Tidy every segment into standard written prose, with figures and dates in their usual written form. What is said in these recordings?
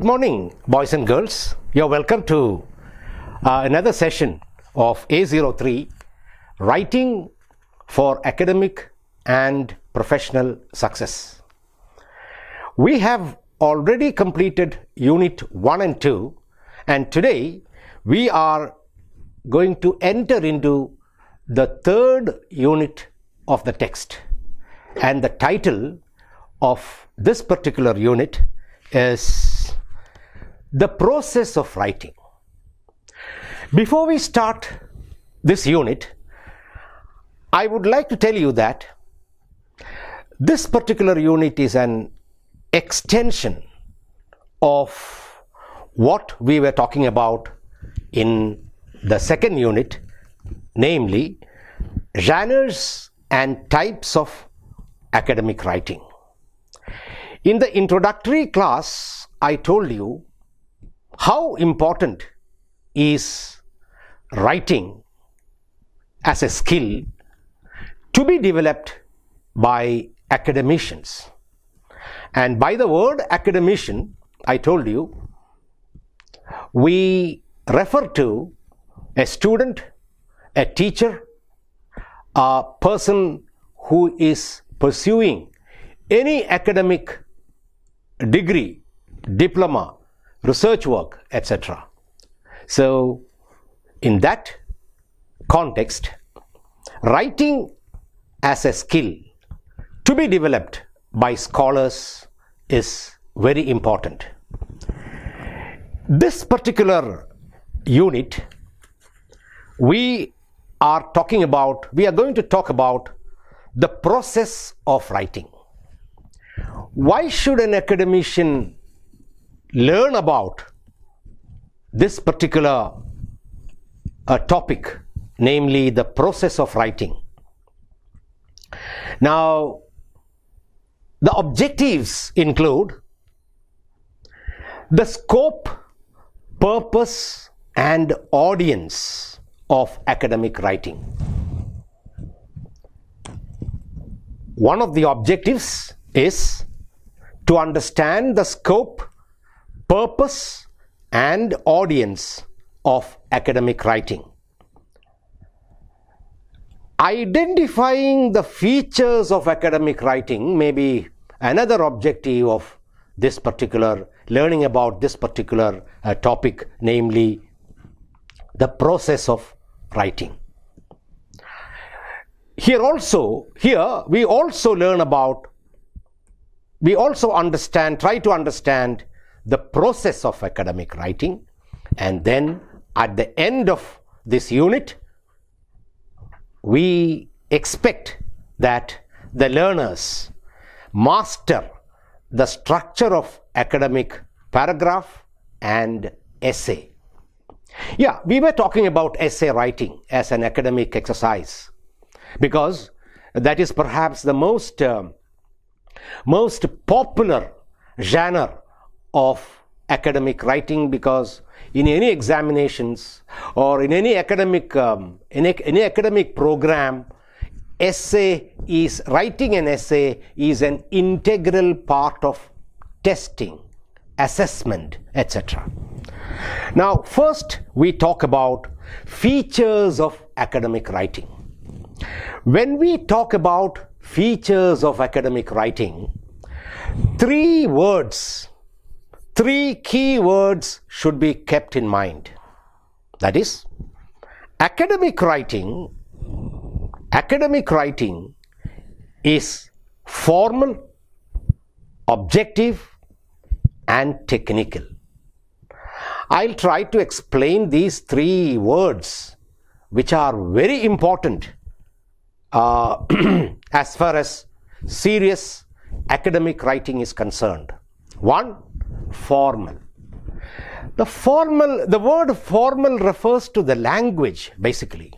morning, boys and girls. You're welcome to another session of A03, Writing for Academic and Professional Success. We have already completed Unit 1 and 2, and today we are going to enter into the third unit of the text. And the title of this particular unit is The Process of Writing. Before we start this unit, I would like to tell you that this particular unit is an extension of what we were talking about in the second unit, namely genres and types of academic writing. In the introductory class, I told you how important is writing as a skill to be developed by academicians. And by the word academician, I told you, we refer to a student, a teacher, a person who is pursuing any academic degree, diploma, research work, etc. So, in that context, writing as a skill to be developed by scholars is very important. This particular unit, we are going to talk about the process of writing. Why should an academician learn about this particular topic, namely the process of writing? Now, the objectives include the scope, purpose, and audience of academic writing. One of the objectives is to understand the scope, purpose, and audience of academic writing. Identifying the features of academic writing may be another objective of this particular, learning about this particular topic, namely the process of writing. Here we also try to understand the process of academic writing, and then at the end of this unit, we expect that the learners master the structure of academic paragraph and essay. Yeah, we were talking about essay writing as an academic exercise because that is perhaps the most popular genre of academic writing, because in any examinations or in any academic program, writing an essay is an integral part of testing, assessment, etc. Now, first we talk about features of academic writing. When we talk about features of academic writing, three key words should be kept in mind. That is, academic writing is formal, objective, and technical. I'll try to explain these three words, which are very important as far as serious academic writing is concerned. One, formal. The word formal refers to the language, basically.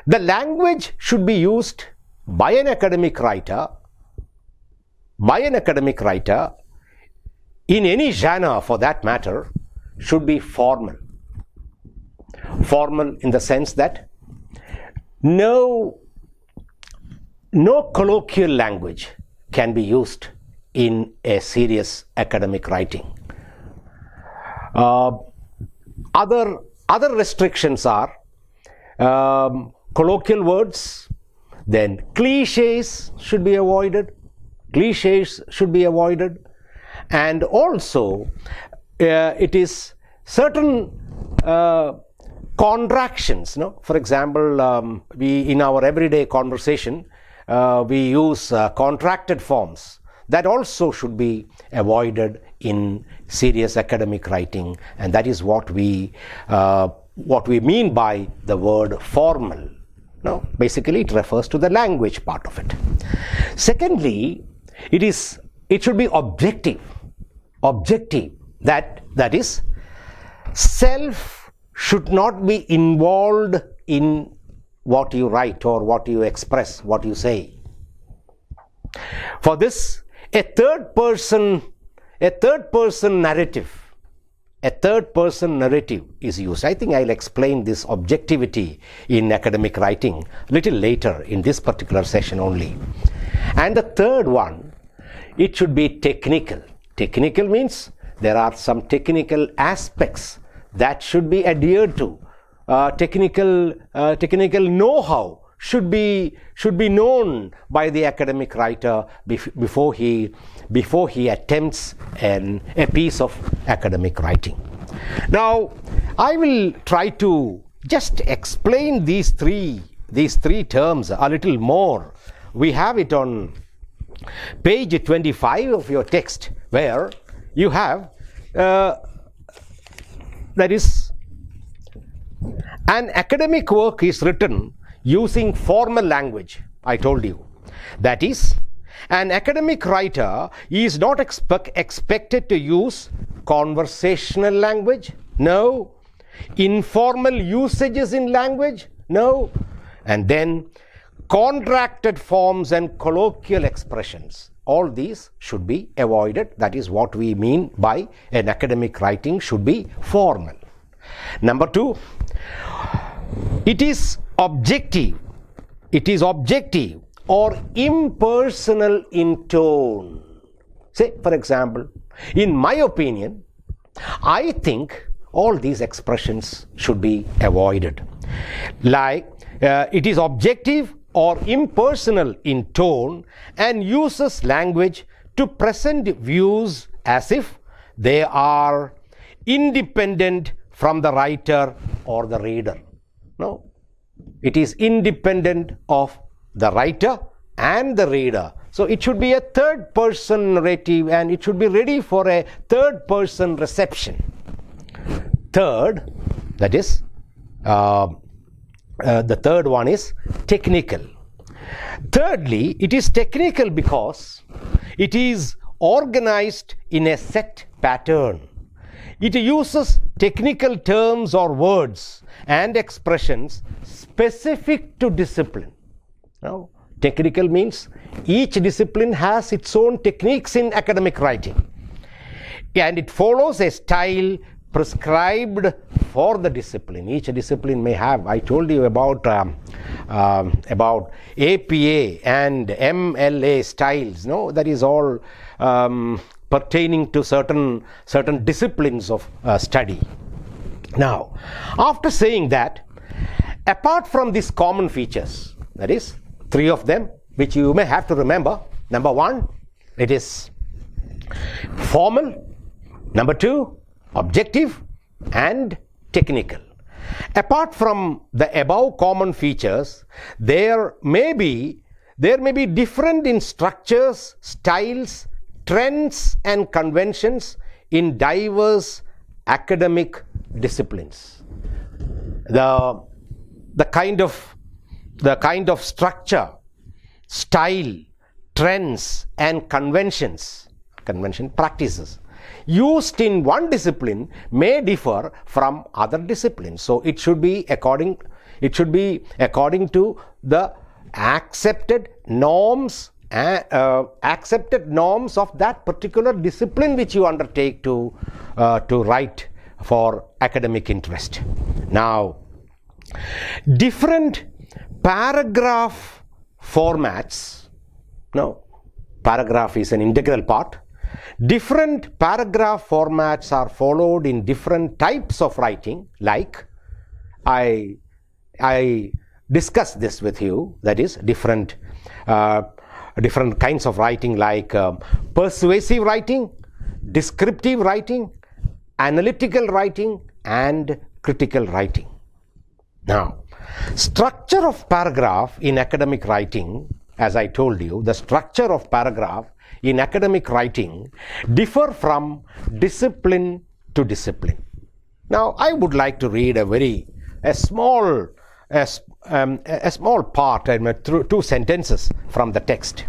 The language should be used by an academic writer in any genre for that matter should be formal. Formal in the sense that no colloquial language can be used in a serious academic writing. Other restrictions are colloquial words, then cliches should be avoided. And also it is certain contractions. No? For example, we in our everyday conversation we use contracted forms. That also should be avoided in serious academic writing, and that is what we mean by the word formal. No, basically it refers to the language part of it. Secondly, it should be objective. That is, self should not be involved in what you write or what you express, what you say. For this, a third person narrative is used. I think I'll explain this objectivity in academic writing a little later in this particular session only. And the third one, it should be technical. Technical means there are some technical aspects that should be adhered to. Technical know-how should be known by the academic writer before he attempts a piece of academic writing. Now, I will try to just explain these three terms a little more. We have it on page 25 of your text, where you have that is, an academic work is written using formal language. I told you. That is, an academic writer is not expected to use conversational language. No. Informal usages in language. No. And then contracted forms and colloquial expressions. All these should be avoided. That is what we mean by an academic writing should be formal. Number two, it is objective or impersonal in tone. Say, for example, in my opinion, I think all these expressions should be avoided. Like, it is objective or impersonal in tone and uses language to present views as if they are independent from the writer or the reader. No, it is independent of the writer and the reader. So it should be a third person narrative, and it should be ready for a third person reception. Third, that is, the third one is technical. Thirdly, it is technical because it is organized in a set pattern. It uses technical terms or words and expressions specific to discipline. Now, technical means each discipline has its own techniques in academic writing, and it follows a style prescribed for the discipline. Each discipline may have, I told you about APA and MLA styles. No, that is all pertaining to certain disciplines of study. Now, after saying that, apart from these common features, that is, three of them, which you may have to remember. Number one, it is formal. Number two, objective, and technical. Apart from the above common features, there may be different in structures, styles, trends, and conventions in diverse academic disciplines. The kind of structure, style, trends, and convention practices used in one discipline may differ from other disciplines. So it should be according to the accepted norms of that particular discipline which you undertake to write for academic interest. Now, different paragraph formats. No, paragraph is an integral part. Different paragraph formats are followed in different types of writing, like I discussed this with you, that is different kinds of writing, like persuasive writing, descriptive writing, analytical writing, and critical writing. Now, structure of paragraph in academic writing, as I told you, the structure of paragraph in academic writing differ from discipline to discipline. Now, I would like to read a small part, two sentences from the text.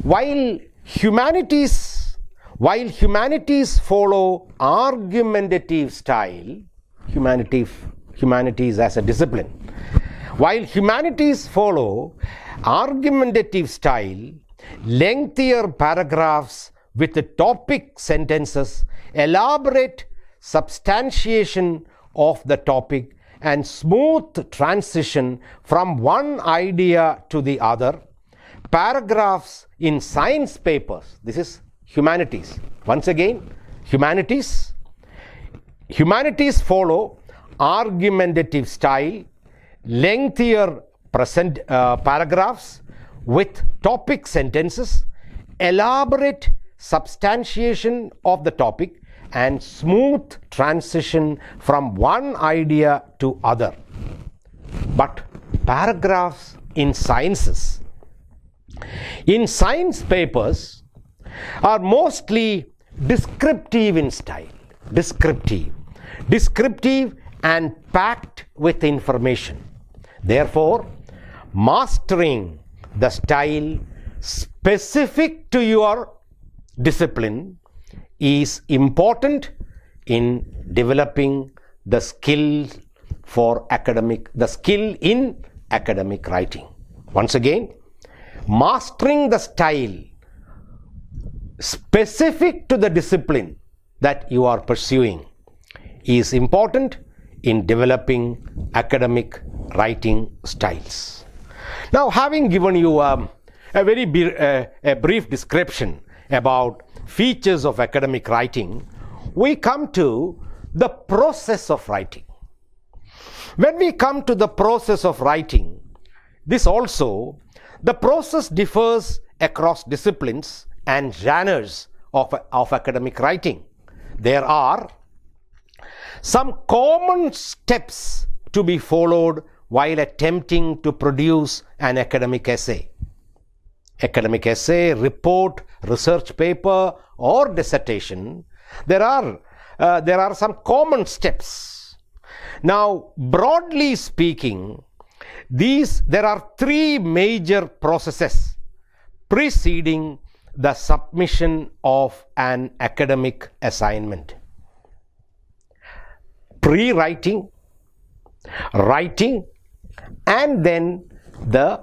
While humanities follow argumentative style, humanities as a discipline. While humanities follow argumentative style, lengthier paragraphs with topic sentences, elaborate substantiation of the topic, and smooth transition from one idea to the other. Paragraphs in science papers, this is humanities. Once again, humanities follow argumentative style, lengthier paragraphs with topic sentences, elaborate substantiation of the topic, and smooth transition from one idea to other. But paragraphs in sciences, in science papers, are mostly descriptive in style, descriptive and packed with information. Therefore, mastering the style specific to your discipline is important in developing the skill in academic writing. Once again, mastering the style specific to the discipline that you are pursuing is important in developing academic writing styles. Now, having given you a brief description about features of academic writing, we come to the process of writing. When we come to the process of writing, the process differs across disciplines and genres of academic writing. There are some common steps to be followed while attempting to produce an academic essay. Academic essay, report, research paper, or dissertation, there are some common steps. Now, broadly speaking, there are three major processes preceding the submission of an academic assignment: pre-writing, writing, and then the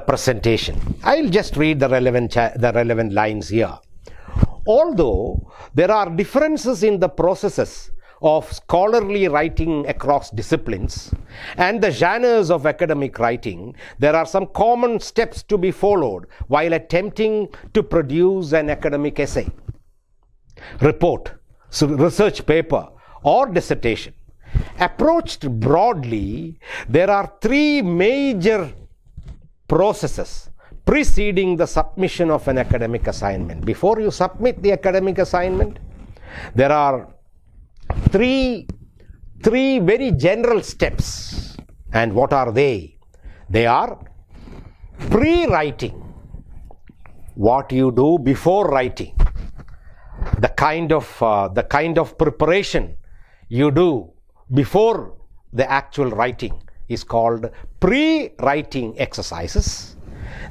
presentation. I'll just read the relevant lines here. Although there are differences in the processes of scholarly writing across disciplines and the genres of academic writing, there are some common steps to be followed while attempting to produce an academic essay, report, research paper, or dissertation. Approached broadly, there are three major processes preceding the submission of an academic assignment. Before you submit the academic assignment, there are three very general steps. And what are they? They are pre-writing, what you do before writing, the kind of preparation you do before the actual writing is called pre-writing exercises.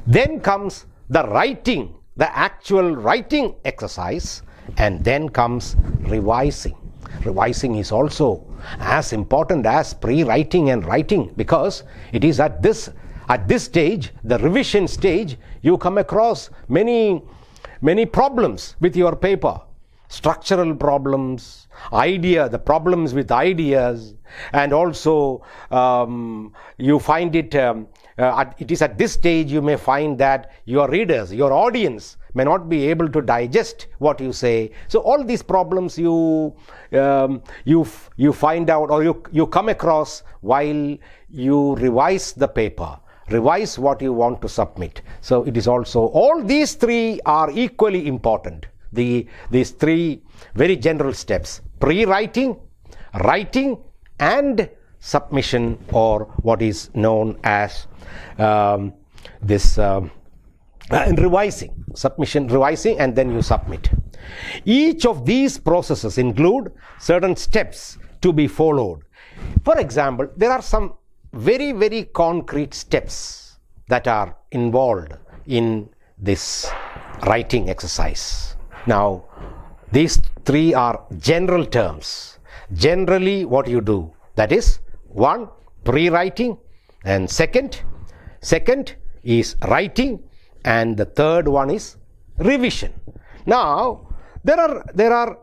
Then comes the writing, the actual writing exercise, and then comes revising. Revising is also as important as pre-writing and writing, because it is at this stage, the revision stage, you come across many problems with your paper. structural problems, the problems with ideas, and also you find it, it is at this stage you may find that your readers, your audience may not be able to digest what you say. So all these problems you find out, or you come across while you revise the paper, revise what you want to submit. So it is also, all these three are equally important. These three very general steps: pre-writing, writing, and submission, or what is known as revising. Submission, revising, and then you submit. Each of these processes include certain steps to be followed. For example, there are some very, very concrete steps that are involved in this writing exercise. Now, these three are general terms. Generally, what you do, that is, one, pre-writing, and second is writing, and the third one is revision. Now, there are,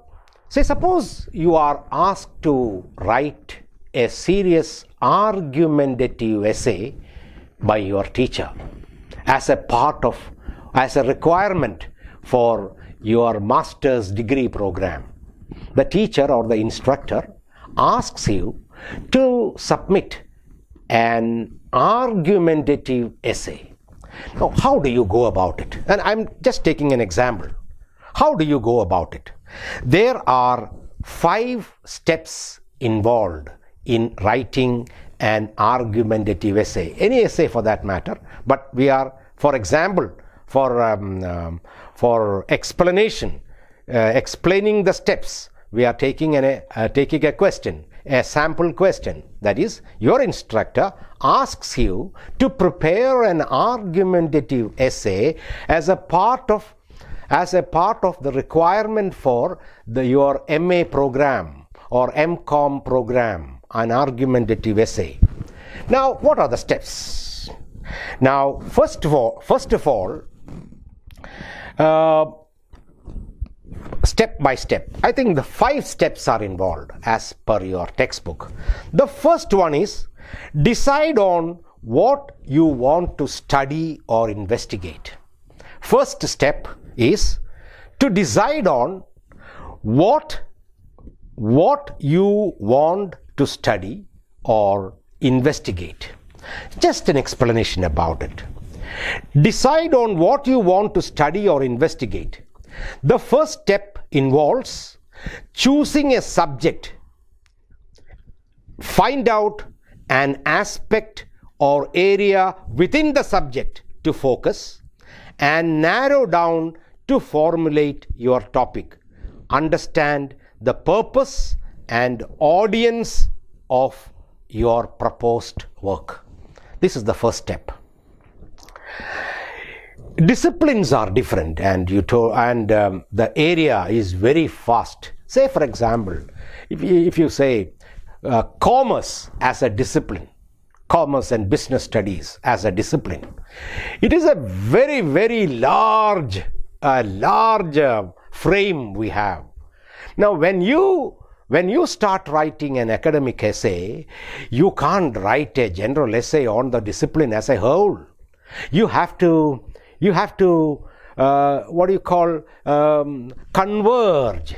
say, suppose you are asked to write a serious argumentative essay by your teacher as a requirement for your master's degree program. The teacher or the instructor asks you to submit an argumentative essay. Now, how do you go about it? And I'm just taking an example. How do you go about it? There are 5 steps involved in writing an argumentative essay, any essay for that matter. But we are, for example, for explanation, explaining the steps, we are taking a question, a sample question. That is, your instructor asks you to prepare an argumentative essay as a part of the requirement for your MA program or MCOM program, an argumentative essay. Now, what are the steps? Now, first of all, step by step, I think the 5 steps are involved as per your textbook. The first one is decide on what you want to study or investigate. First step is to decide on what you want to study or investigate. Just an explanation about it. Decide on what you want to study or investigate. The first step involves choosing a subject. Find out an aspect or area within the subject to focus and narrow down to formulate your topic. Understand the purpose and audience of your proposed work. This is the first step. Disciplines are different, and the area is very vast. Say, for example, if you say commerce as a discipline, commerce and business studies as a discipline, it is a very, very large frame we have. Now, when you start writing an academic essay, you can't write a general essay on the discipline as a whole. You have to converge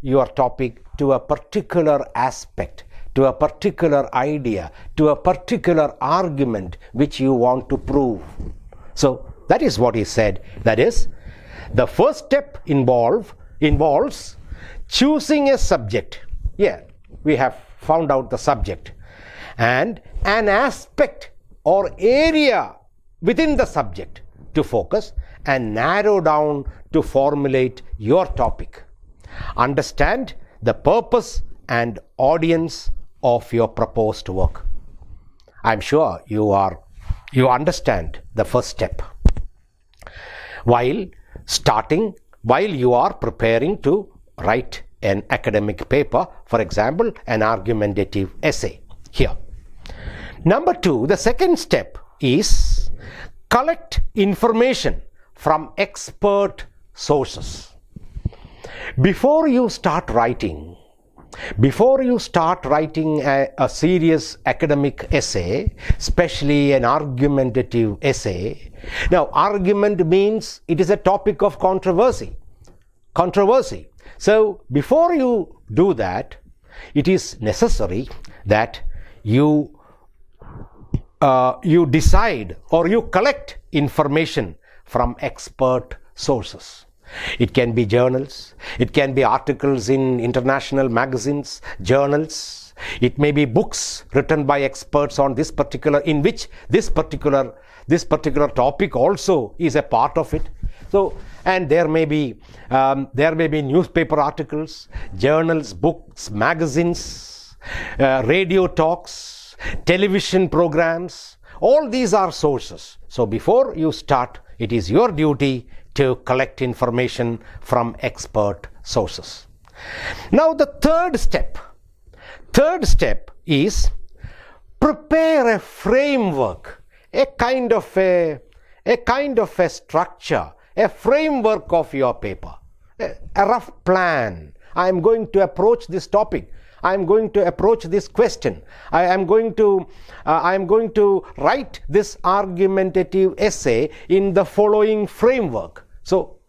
your topic to a particular aspect, to a particular idea, to a particular argument which you want to prove. So that is what he said. That is, the first step involves choosing a subject. Yeah, we have found out the subject, and an aspect or area within the subject to focus and narrow down to formulate your topic. Understand the purpose and audience of your proposed work. I'm sure you understand the first step. While you are preparing to write an academic paper, for example, an argumentative essay here. Number 2, the second step is collect information from expert sources. before you start writing a serious academic essay, especially an argumentative essay. Now, argument means it is a topic of controversy. So, before you do that, it is necessary that you decide or you collect information from expert sources. It can be journals, it can be articles in international magazines, journals, it may be books written by experts on this particular, in which this particular topic also is a part of it. So, and there may be newspaper articles, journals, books, magazines, radio talks, television programs. All these are sources. So before you start, it is your duty to collect information from expert sources. Now the third step is prepare a framework, a kind of a structure, a framework of your paper, a rough plan. I am going to approach this topic. I am going to approach this question. I am going to write this argumentative essay in the following framework. So,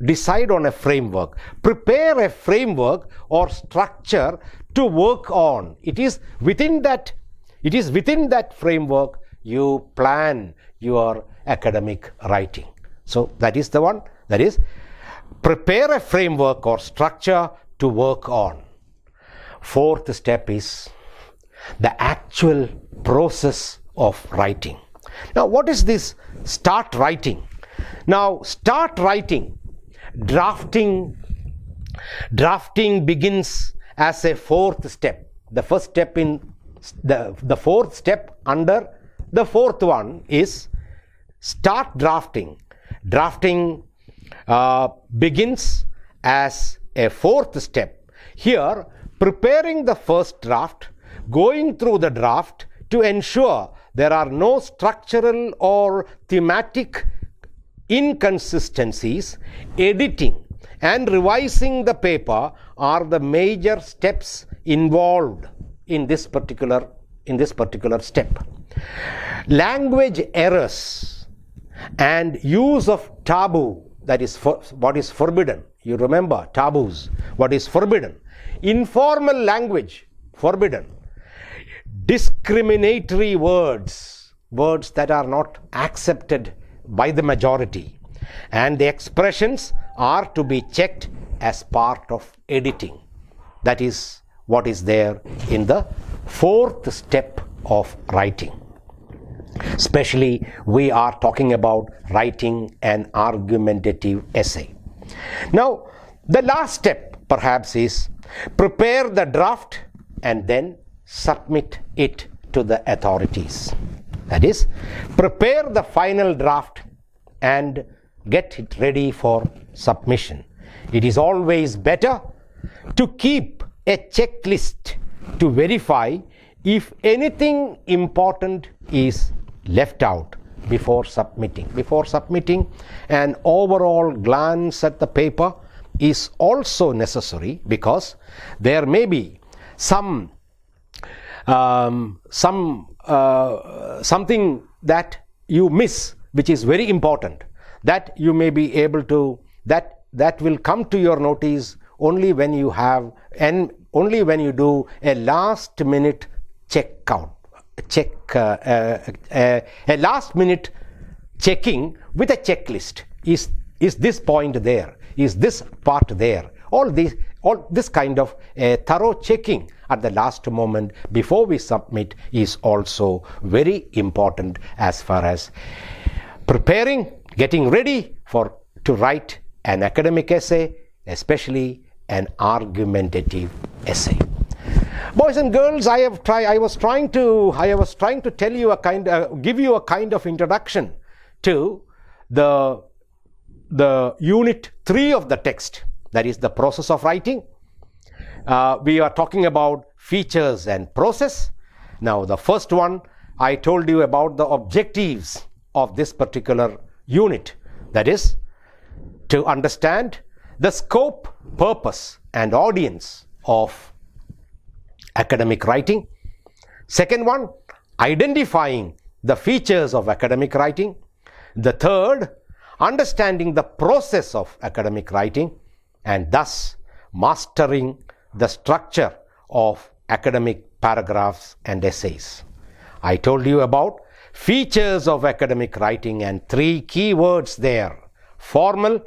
decide on a framework. Prepare a framework or structure to work on. It is within that framework you plan your academic writing. So, that is the one. That is, prepare a framework or structure to work on. Fourth step is the actual process of writing. Now, what is this start writing? Now, start writing, drafting begins as a fourth step. The first step in the fourth step under the fourth one is start drafting. Drafting begins as a fourth step. Here, preparing the first draft, going through the draft to ensure there are no structural or thematic inconsistencies, editing and revising the paper are the major steps involved in this particular step. Language errors and use of taboo, that is what is forbidden. You remember taboos, what is forbidden. Informal language, forbidden. Discriminatory words that are not accepted by the majority, and the expressions are to be checked as part of editing. That is what is there in the fourth step of writing. Especially we are talking about writing an argumentative essay. Now, the last step perhaps is prepare the draft and then submit it to the authorities. That is, prepare the final draft and get it ready for submission. It is always better to keep a checklist to verify if anything important is left out before submitting. Before submitting, an overall glance at the paper is also necessary, because there may be something that you miss which is very important, that you may be able to, that will come to your notice only when you have, and only when you do a last minute a last minute checking with a checklist. Is this point there? Is this part there? All this kind of a thorough checking at the last moment before we submit is also very important as far as preparing, getting ready to write an academic essay, especially an argumentative essay. Boys and girls, I was trying to tell you give you a kind of introduction to the unit 3 of the text, that is the process of writing. We are talking about features and process. Now, the first one, I told you about the objectives of this particular unit, that is to understand the scope purpose and audience of academic writing. Second one, identifying the features of academic writing. The third, understanding the process of academic writing and thus mastering the structure of academic paragraphs and essays. I told you about features of academic writing and 3 key words there. Formal,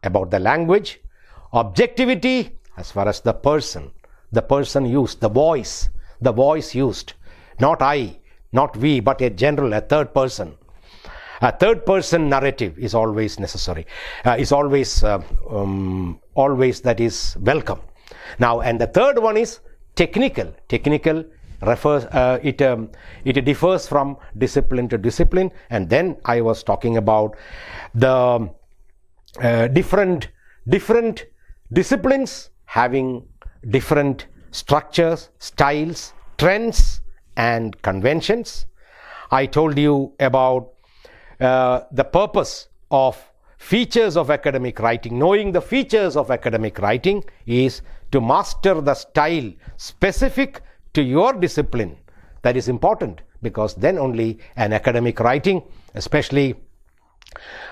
about the language. Objectivity, as far as the person used, the voice used. Not I, not we, but a general, a third person. A third person narrative is always necessary, is always that is welcome. Now, and the third one is technical. Technical refers, it differs from discipline to discipline. And then I was talking about the different disciplines having different structures, styles, trends and conventions. I told you about the purpose of features of academic writing. Knowing the features of academic writing is to master the style specific to your discipline. That is important, because then only an academic writing, especially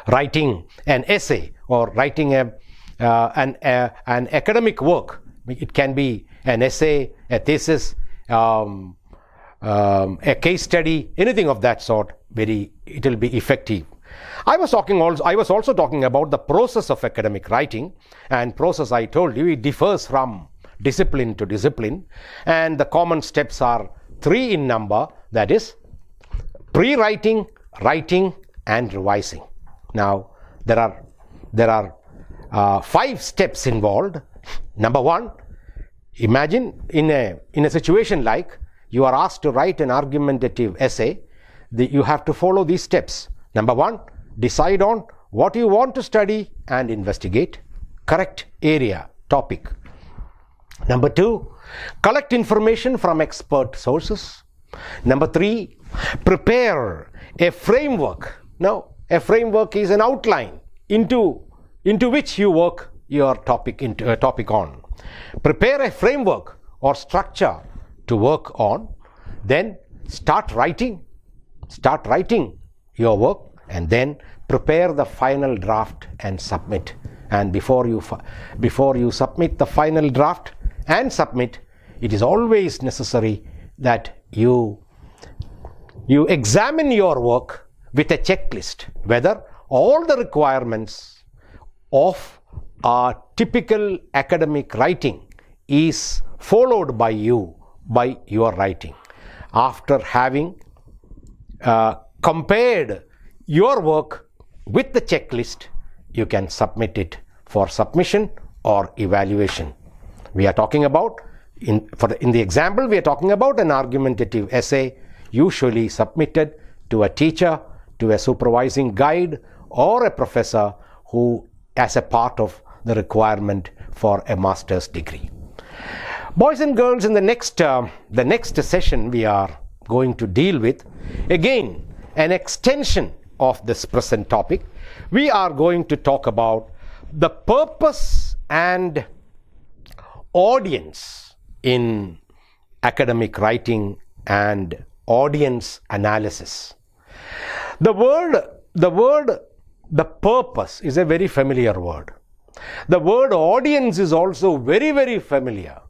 writing an essay or writing an academic work, it can be an essay, a thesis, a case study, anything of that sort, it will be effective. I was also talking about the process of academic writing, and process, I told you, it differs from discipline to discipline, and the common steps are 3 in number, that is pre-writing, writing and revising. Now there are 5 steps involved. Number 1, imagine in a situation like you are asked to write an argumentative essay. You have to follow these steps. Number 1, decide on what you want to study and investigate. Correct area, topic. Number 2, collect information from expert sources. Number 3, prepare a framework. Now, a framework is an outline into which you work your topic on. Prepare a framework or structure to work on. Then start writing your work, and then prepare the final draft and submit. And before you submit the final draft and submit, it is always necessary that you examine your work with a checklist, whether all the requirements of typical academic writing is followed by your writing. After having compared your work with the checklist, you can submit it for submission or evaluation. We are talking about, in the example, we are talking about an argumentative essay usually submitted to a teacher, to a supervising guide or a professor who as a part of the requirement for a master's degree. Boys and girls, in the next session we are going to deal with, again, an extension of this present topic. We are going to talk about the purpose and audience in academic writing and audience analysis. The purpose is a very familiar word. The word audience is also very, very familiar.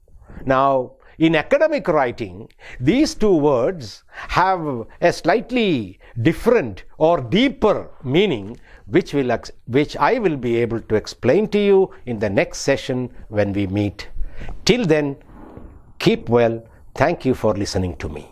Now, in academic writing, these 2 words have a slightly different or deeper meaning, which I will be able to explain to you in the next session when we meet. Till then, keep well. Thank you for listening to me.